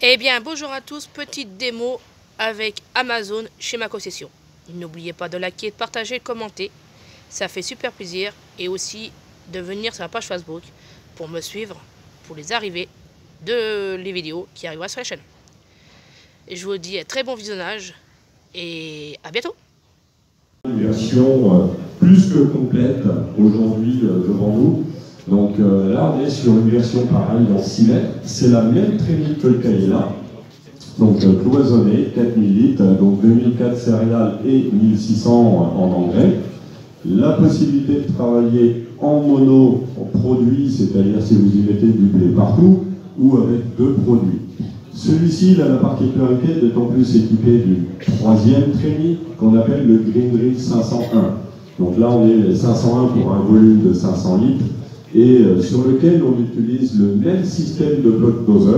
Eh bien, bonjour à tous, petite démo avec Amazon chez ma concession. N'oubliez pas de liker, de partager, de commenter, ça fait super plaisir. Et aussi de venir sur la page Facebook pour me suivre pour les arrivées de les vidéos qui arriveront sur la chaîne. Et je vous dis très bon visionnage et à bientôt. Une version plus que complète aujourd'hui devant nous. Donc là on est sur une version pareille en 6 mètres, c'est la même trémie que le Cayena, donc cloisonné, 4000 litres, donc 2004 céréales et 1600 en engrais. La possibilité de travailler en mono produit, c'est-à-dire si vous y mettez du blé partout, ou avec 2 produits. Celui-ci, il a la particularité d'être en plus équipé d'une 3e trémie qu'on appelle le Green Drill 501. Donc là, on est 501 pour un volume de 500 litres et sur lequel on utilise le même système de bloc doser,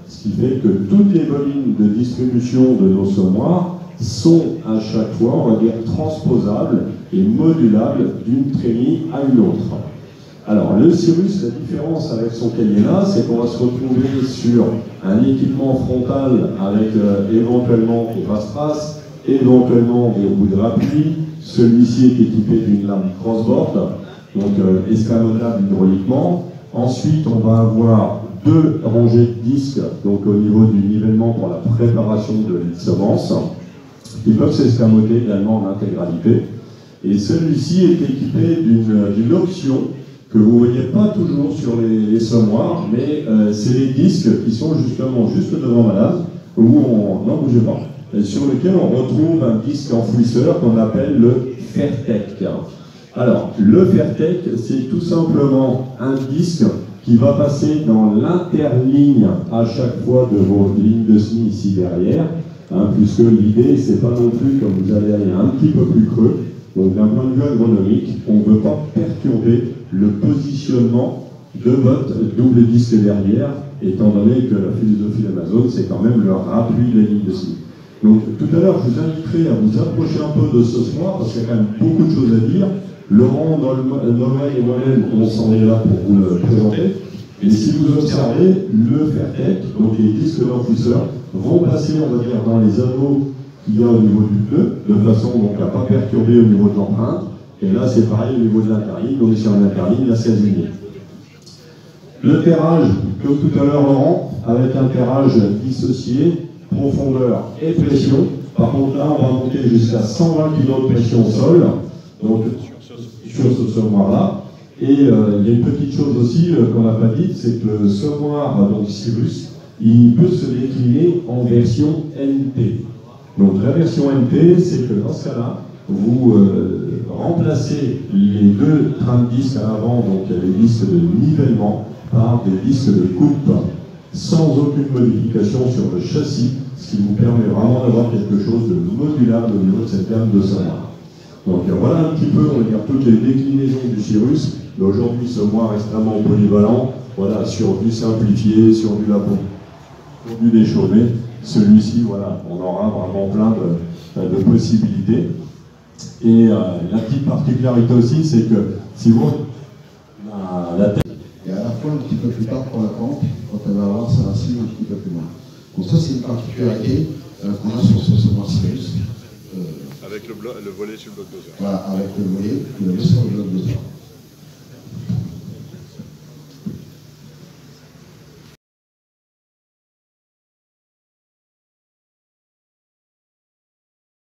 ce qui fait que toutes les volumes de distribution de nos semoirs sont à chaque fois, on va dire, transposables et modulables d'une trémie à une autre. Alors, le Cyrus, la différence avec son Cayena, c'est qu'on va se retrouver sur un équipement frontal avec éventuellement des passe-traces, éventuellement des roues de appui. Celui-ci est équipé d'une lame crossboard, donc escamotable hydrauliquement. Ensuite, on va avoir 2 rangées de disques, donc au niveau du nivellement pour la préparation de la semence, qui peuvent s'escamoter également en intégralité. Et celui-ci est équipé d'une option que vous ne voyez pas toujours sur les semoirs, mais c'est les disques qui sont justement juste devant madame, où on n'en bouge pas, sur lequel on retrouve un disque enfouisseur qu'on appelle le Fairtech. Alors, le Fairtech, c'est tout simplement un disque qui va passer dans l'interligne à chaque fois de vos lignes de semis ici derrière, puisque l'idée, c'est pas non plus comme vous allez aller un petit peu plus creux. Donc d'un point de vue agronomique, on ne veut pas perturber le positionnement de votre double disque derrière, étant donné que la philosophie d'Amazon, c'est quand même leur appui de la ligne de semis. Donc tout à l'heure, je vous inviterai à vous approcher un peu de ce soir, parce qu'il y a quand même beaucoup de choses à dire. Laurent, Noël et moi-même, on s'en est là pour vous le présenter. Et si vous observez, le Fairtech, donc les disques d'enfouisseur, vont passer, on va dire, dans les anneaux qu'il y a au niveau du pneu, de façon donc à ne pas perturber au niveau de l'empreinte. Et là, c'est pareil au niveau de l'interligne, on est sur une interligne à 16 lignes. Le terrage, comme tout à l'heure Laurent, avec un terrage dissocié, profondeur et pression. Par contre là, on va monter jusqu'à 120 kg de pression au sol, donc sur ce semoir-là. Et il y a une petite chose aussi qu'on n'a pas dite, c'est que le semoir, donc Cyrus, il peut se décliner en version NT. Donc la version NT, c'est que dans ce cas-là, vous remplacez les 2 trains de disques à l'avant, donc les disques de nivellement, par des disques de coupe, sans aucune modification sur le châssis, ce qui vous permet vraiment d'avoir quelque chose de modulable au niveau de cette gamme de semoirs. Donc voilà un petit peu, on va dire, toutes les déclinaisons du Cyrus. Aujourd'hui, semoir extrêmement polyvalent, voilà, sur du simplifié, sur du labon, sur du déchauffé. Celui-ci, voilà, on aura vraiment plein de possibilités. Et la petite particularité aussi, c'est que si vous la tête. Et à la fois un petit peu plus tard pour la pente, quand elle va avoir sa racine un petit peu plus loin. Donc ça, c'est une particularité qu'on a sur ce semoir Cyrus. Avec le volet sur le bloc doser. Voilà, avec le volet sur le bloc doser.